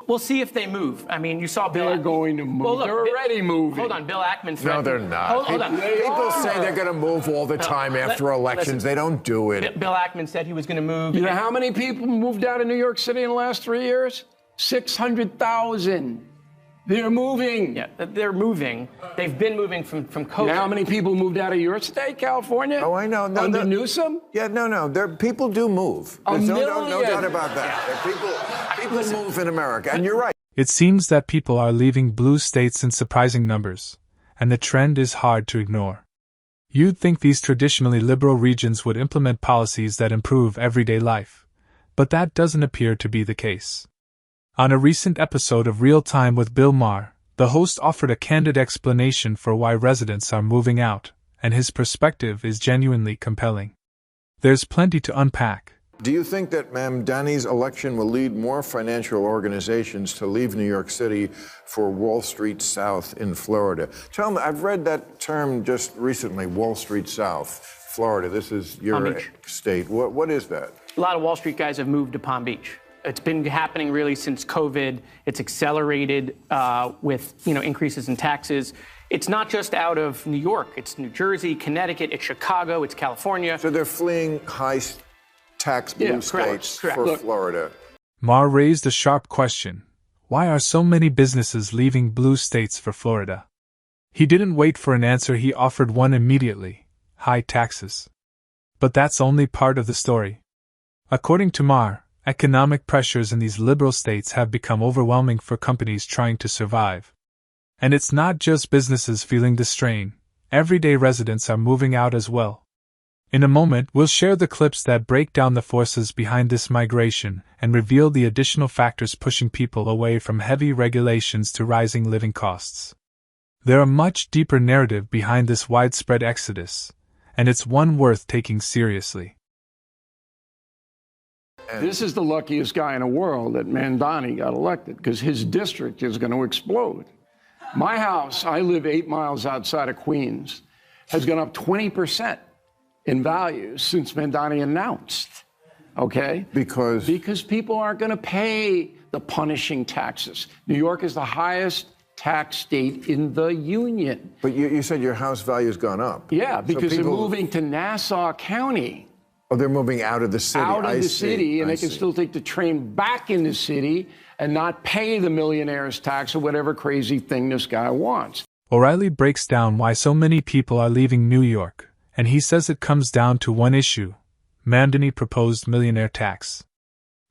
We'll see if they move. I mean, you saw Bill. They're going to move. Well, look, they're already moving. Hold on, Bill Ackman No, threatened. they're not. Hold on. People say they're going to move all the time after elections. They don't do it. Bill Ackman said he was going to move. You know how many people moved out of New York City in the last 3 years? 600,000. They're moving. Yeah, they're moving. They've been moving from COVID. You know how many people moved out of your state, California? Oh, I know. No, Under Newsom? Yeah, no. People do move. There's no doubt about that. People move in America, and you're right. It seems that people are leaving blue states in surprising numbers, and the trend is hard to ignore. You'd think these traditionally liberal regions would implement policies that improve everyday life, but that doesn't appear to be the case. On a recent episode of Real Time with Bill Maher, the host offered a candid explanation for why residents are moving out, and his perspective is genuinely compelling. There's plenty to unpack. Do you think that Mamdani's election will lead more financial organizations to leave New York City for Wall Street South in Florida? Tell me, I've read that term just recently, Wall Street South, Florida. This is your state. What is that? A lot of Wall Street guys have moved to Palm Beach. It's been happening really since COVID. It's accelerated with increases in taxes. It's not just out of New York. It's New Jersey, Connecticut, it's Chicago, it's California. So they're fleeing high tax blue states for Florida. Maher raised a sharp question. Why are so many businesses leaving blue states for Florida? He didn't wait for an answer, he offered one immediately: high taxes. But that's only part of the story. According to Maher, economic pressures in these liberal states have become overwhelming for companies trying to survive. And it's not just businesses feeling the strain, everyday residents are moving out as well. In a moment, we'll share the clips that break down the forces behind this migration and reveal the additional factors pushing people away from heavy regulations to rising living costs. There are much deeper narrative behind this widespread exodus, and it's one worth taking seriously. This is the luckiest guy in the world that Mamdani got elected, because his district is going to explode. My house, I live 8 miles outside of Queens, has gone up 20% in value since Mamdani announced. Okay? Because people aren't going to pay the punishing taxes. New York is the highest tax state in the union. But you said your house value's gone up. Yeah, because they're moving to Nassau County. Oh, they're moving out of the city. Out of the city, and they can still take the train back in the city and not pay the millionaire's tax or whatever crazy thing this guy wants. O'Reilly breaks down why so many people are leaving New York, and he says it comes down to one issue: Mamdani proposed millionaire tax.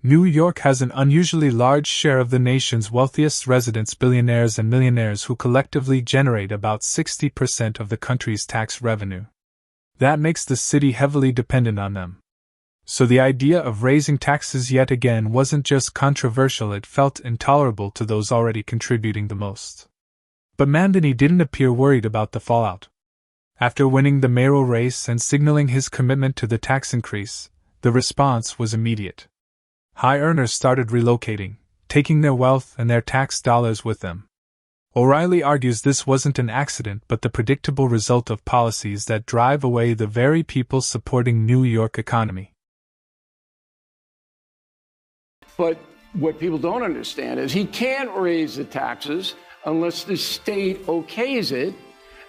New York has an unusually large share of the nation's wealthiest residents, billionaires and millionaires, who collectively generate about 60% of the country's tax revenue. That makes the city heavily dependent on them. So the idea of raising taxes yet again wasn't just controversial, it felt intolerable to those already contributing the most. But Mamdani didn't appear worried about the fallout. After winning the mayoral race and signaling his commitment to the tax increase, the response was immediate. High earners started relocating, taking their wealth and their tax dollars with them. O'Reilly argues this wasn't an accident but the predictable result of policies that drive away the very people supporting New York economy. But what people don't understand is he can't raise the taxes unless the state okays it,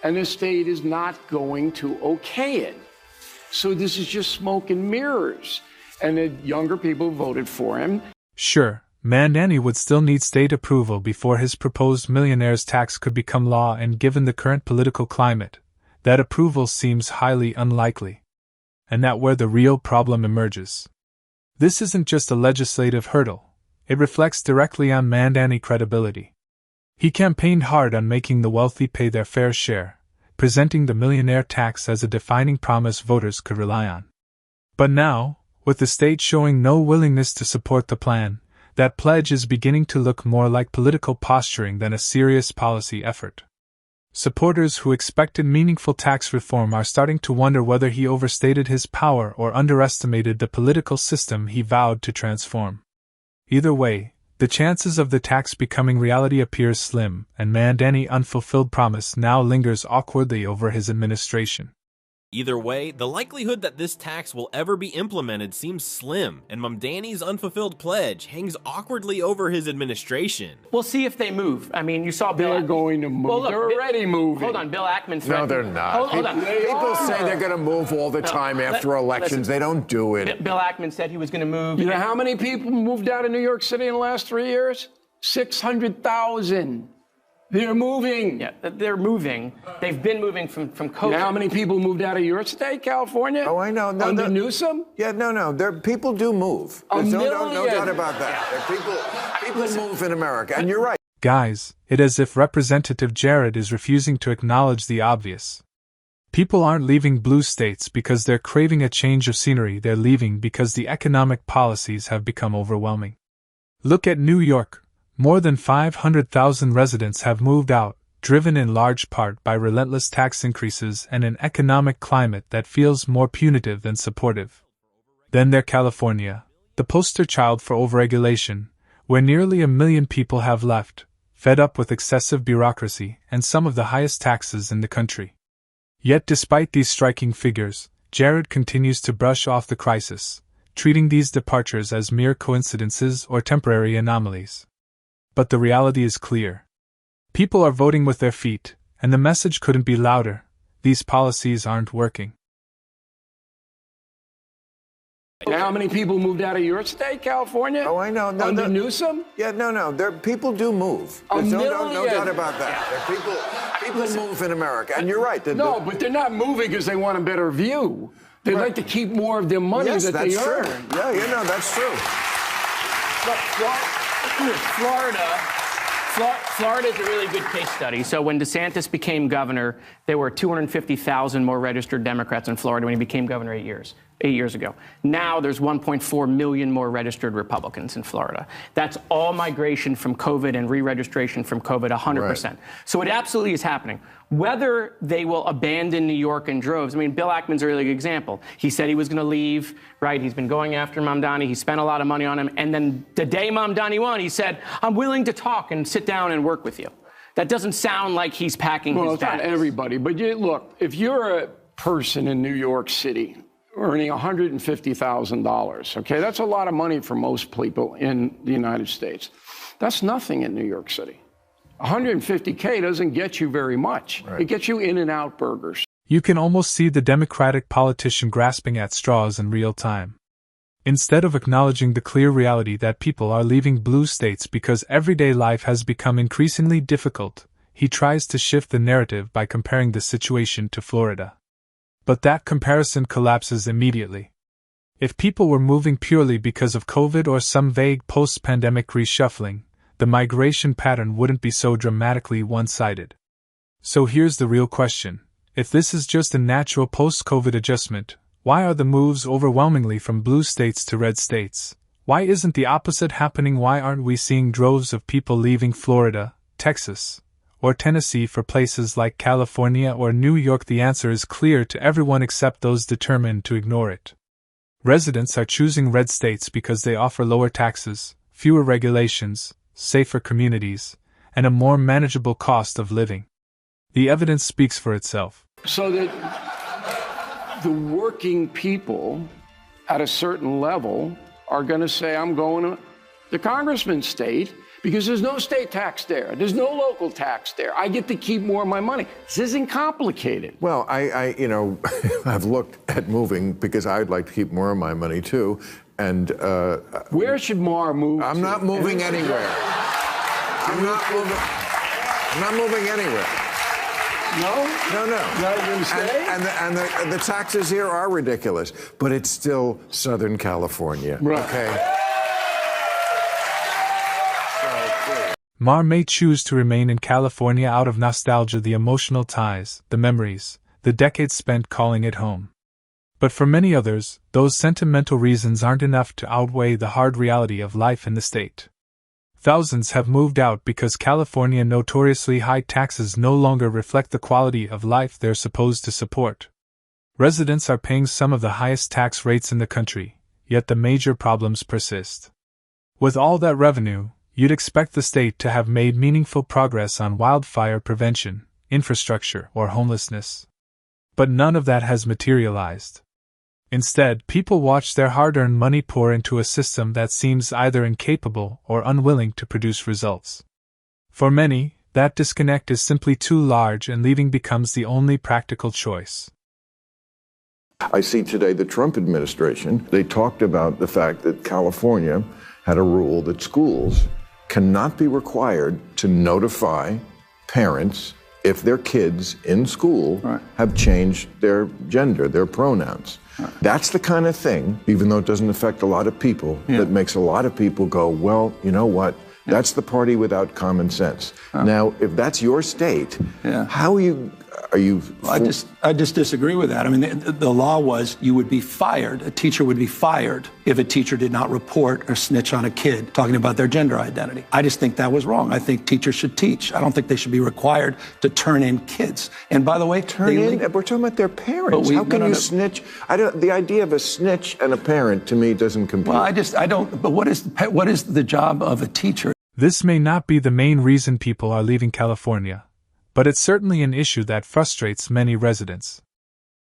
and the state is not going to okay it. So this is just smoke and mirrors. And the younger people voted for him. Sure, Mamdani would still need state approval before his proposed millionaire's tax could become law, and given the current political climate, that approval seems highly unlikely. And that's where the real problem emerges. This isn't just a legislative hurdle, it reflects directly on Mamdani credibility. He campaigned hard on making the wealthy pay their fair share, presenting the millionaire tax as a defining promise voters could rely on. But now, with the state showing no willingness to support the plan, that pledge is beginning to look more like political posturing than a serious policy effort. Supporters who expected meaningful tax reform are starting to wonder whether he overstated his power or underestimated the political system he vowed to transform. Either way, the chances of the tax becoming reality appear slim, and Mamdani's unfulfilled promise now lingers awkwardly over his administration. Either way, the likelihood that this tax will ever be implemented seems slim, and Mamdani's unfulfilled pledge hangs awkwardly over his administration. We'll see if they move. I mean, you saw Bill. They're going to move. Well, look, they're already moving. Hold on, Bill Ackman No, threatened. they're not. Hold on. People say they're going to move all the time after elections. Listen, they don't do it. Bill Ackman said he was going to move. You know how many people moved out of New York City in the last 3 years? 600,000. They're moving. Yeah, they're moving. They've been moving from COVID. You know how many people moved out of your state, California? Oh, I know. No, Under Newsom? Yeah, no. People do move. There's no doubt about that. People move in America, and you're right. Guys, it's as if Representative Jared is refusing to acknowledge the obvious. People aren't leaving blue states because they're craving a change of scenery, they're leaving because the economic policies have become overwhelming. Look at New York. More than 500,000 residents have moved out, driven in large part by relentless tax increases and an economic climate that feels more punitive than supportive. Then there's California, the poster child for overregulation, where nearly 1 million people have left, fed up with excessive bureaucracy and some of the highest taxes in the country. Yet despite these striking figures, Jared continues to brush off the crisis, treating these departures as mere coincidences or temporary anomalies. But the reality is clear. People are voting with their feet, and the message couldn't be louder. These policies aren't working. Now, how many people moved out of your state, California? Oh, I know. Under Newsom? Yeah, no. People do move. There's no doubt about that. People move in America, and you're right. No, but they're not moving because they want a better view. They like to keep more of their money that they earn. True. Yeah, that's true. But Florida is a really good case study. So when DeSantis became governor, there were 250,000 more registered Democrats in Florida when he became governor 8 years ago. Now there's 1.4 million more registered Republicans in Florida. That's all migration from COVID and re-registration from COVID, 100%. Right. So it absolutely is happening. Whether they will abandon New York in droves, I mean, Bill Ackman's a really good example. He said he was going to leave, right? He's been going after Mamdani. He spent a lot of money on him. And then the day Mamdani won, he said, I'm willing to talk and sit down and work with you. That doesn't sound like he's packing his bags. Well, it's not everybody. But look, if you're a person in New York City earning $150,000, okay, that's a lot of money for most people in the United States. That's nothing in New York City. $150K doesn't get you very much. Right. It gets you In-N-Out burgers. You can almost see the Democratic politician grasping at straws in real time. Instead of acknowledging the clear reality that people are leaving blue states because everyday life has become increasingly difficult, he tries to shift the narrative by comparing the situation to Florida. But that comparison collapses immediately. If people were moving purely because of COVID or some vague post-pandemic reshuffling, the migration pattern wouldn't be so dramatically one-sided. So here's the real question. If this is just a natural post-COVID adjustment, why are the moves overwhelmingly from blue states to red states? Why isn't the opposite happening? Why aren't we seeing droves of people leaving Florida, Texas, or Tennessee for places like California or New York? The answer is clear to everyone except those determined to ignore it. Residents are choosing red states because they offer lower taxes, fewer regulations, safer communities, and a more manageable cost of living. The evidence speaks for itself. So that the working people at a certain level are going to say, I'm going to the congressman's state because there's no state tax there. There's no local tax there. I get to keep more of my money. This isn't complicated. Well, I've looked at moving because I'd like to keep more of my money too. And where should Maher move? I'm not moving anywhere. I'm not moving anywhere. No? No. Not going to stay? And the taxes here are ridiculous, but it's still Southern California. Right. Okay. Maher may choose to remain in California out of nostalgia, the emotional ties, the memories, the decades spent calling it home. But for many others, those sentimental reasons aren't enough to outweigh the hard reality of life in the state. Thousands have moved out because California's notoriously high taxes no longer reflect the quality of life they're supposed to support. Residents are paying some of the highest tax rates in the country, yet the major problems persist. With all that revenue, you'd expect the state to have made meaningful progress on wildfire prevention, infrastructure, or homelessness. But none of that has materialized. Instead, people watch their hard-earned money pour into a system that seems either incapable or unwilling to produce results. For many, that disconnect is simply too large and leaving becomes the only practical choice. I see today the Trump administration, they talked about the fact that California had a rule that schools cannot be required to notify parents if their kids in school have changed their gender, their pronouns. That's the kind of thing, even though it doesn't affect a lot of people, that makes a lot of people go, well, you know what? That's the party without common sense. Now, if that's your state, how are you? I just disagree with that. I mean, the law was you would be fired. A teacher would be fired if a teacher did not report or snitch on a kid talking about their gender identity. I just think that was wrong. I think teachers should teach. I don't think they should be required to turn in kids. And by the way, we're talking about their parents. How can you snitch? The idea of a snitch and a parent to me doesn't compute. Well, I don't. But what is the job of a teacher? This may not be the main reason people are leaving California, but it's certainly an issue that frustrates many residents.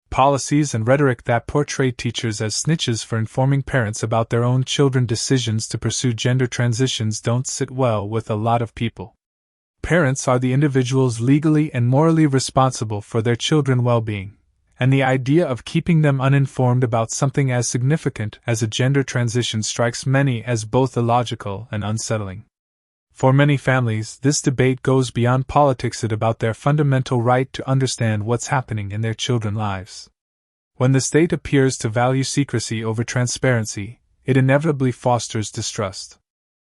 Policies and rhetoric that portray teachers as snitches for informing parents about their own children's decisions to pursue gender transitions don't sit well with a lot of people. Parents are the individuals legally and morally responsible for their children's well-being, and the idea of keeping them uninformed about something as significant as a gender transition strikes many as both illogical and unsettling. For many families, this debate goes beyond politics. It's about their fundamental right to understand what's happening in their children's lives. When the state appears to value secrecy over transparency, it inevitably fosters distrust.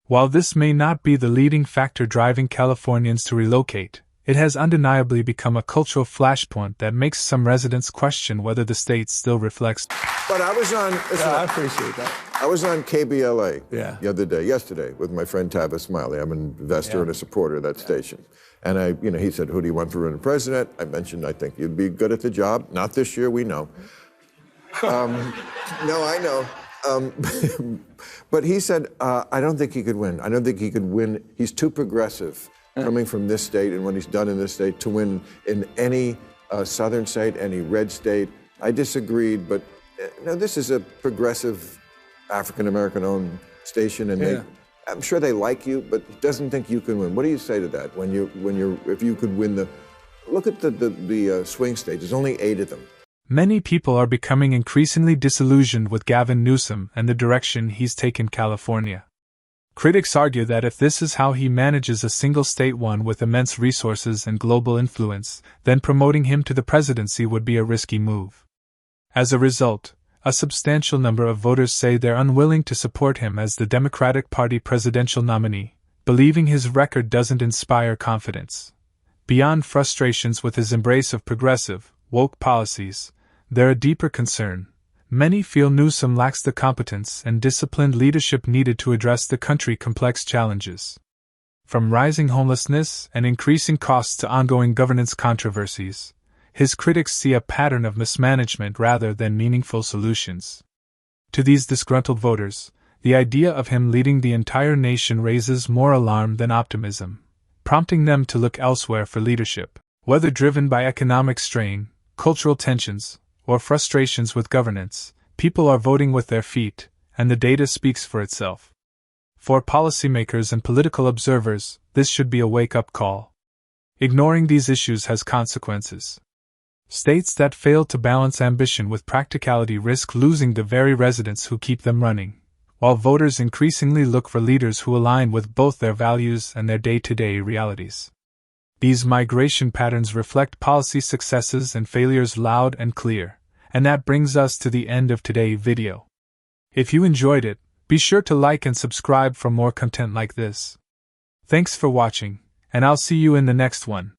While this may not be the leading factor driving Californians to relocate, it has undeniably become a cultural flashpoint that makes some residents question whether the state still reflects. But I was on. I appreciate that. I was on KBLA yesterday, with my friend Tavis Smiley. I'm an investor and a supporter of that station. And he said, "Who do you want for running president?" I mentioned, "I think you'd be good at the job." Not this year, we know. No, I know. But he said, "I don't think he could win. I don't think he could win. He's too progressive, coming from this state and what he's done in this state, to win in any southern state, any red state." I disagreed, but no, this is a progressive African-American-owned station, and I'm sure they like you, but he doesn't think you can win. What do you say to that? If you could win look at the swing states. There's only 8 of them. Many people are becoming increasingly disillusioned with Gavin Newsom and the direction he's taken California. Critics argue that if this is how he manages a single state, one with immense resources and global influence, then promoting him to the presidency would be a risky move. As a result, a substantial number of voters say they're unwilling to support him as the Democratic Party presidential nominee, believing his record doesn't inspire confidence. Beyond frustrations with his embrace of progressive, woke policies, they're a deeper concern. Many feel Newsom lacks the competence and disciplined leadership needed to address the country's complex challenges. From rising homelessness and increasing costs to ongoing governance controversies, his critics see a pattern of mismanagement rather than meaningful solutions. To these disgruntled voters, the idea of him leading the entire nation raises more alarm than optimism, prompting them to look elsewhere for leadership. Whether driven by economic strain, cultural tensions, or frustrations with governance, people are voting with their feet, and the data speaks for itself. For policymakers and political observers, this should be a wake-up call. Ignoring these issues has consequences. States that fail to balance ambition with practicality risk losing the very residents who keep them running, while voters increasingly look for leaders who align with both their values and their day-to-day realities. These migration patterns reflect policy successes and failures loud and clear, and that brings us to the end of today's video. If you enjoyed it, be sure to like and subscribe for more content like this. Thanks for watching, and I'll see you in the next one.